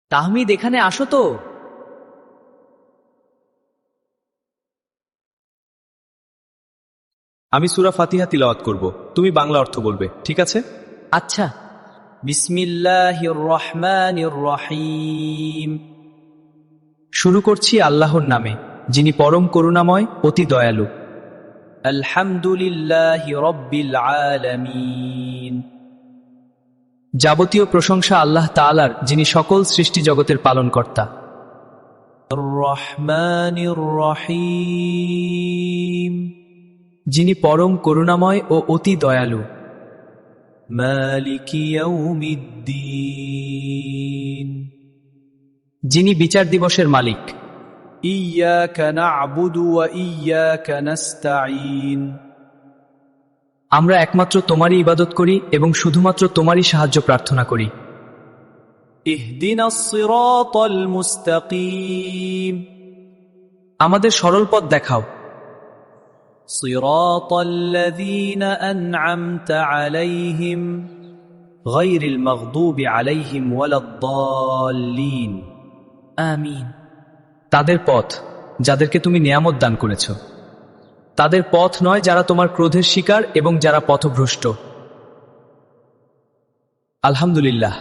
তাহমিদ, এখানে আসো তো। আমি সূরা ফাতিহা তিলাওয়াত করব, তুমি বাংলা অর্থ বলবে, ঠিক আছে? আচ্ছা। বিসমিল্লাহির রহমানির রহিম। শুরু করছি আল্লাহর নামে, যিনি পরম করুণাময়, অতি দয়ালু। আলহামদুলিল্লাহি রব্বিল আলামিন। যাবতীয় প্রশংসা আল্লাহ তাআলার, যিনি সকল সৃষ্টি জগতের পালনকর্তা। আর রহমানির রহিম। যিনি পরম করুণাময় ও অতি দয়ালু। মালিকি ইয়াউমিদ্দিন। যিনি বিচার দিবসের মালিক। ইয়াকা না'বুদু ওয়া ইয়াকা নাস্তাঈন। আমরা একমাত্র তোমারই ইবাদত করি এবং শুধুমাত্র তোমারই সাহায্য প্রার্থনা করি। ইহদিনাস সিরাতাল মুস্তাকিম। আমাদের সরল পথ দেখাও। সিরাতাল্লাযীনা আন'আমতা আলাইহিম গায়রিল মাগদুবি আলাইহিম ওয়ালাদ-দাল্লিন। আমিন। তাদের পথ, যাদেরকে তুমি নিয়ামত দান করেছ। তাদের পথ নয় যারা তোমার ক্রোধের শিকার এবং যারা পথভ্রষ্ট। আলহামদুলিল্লাহ।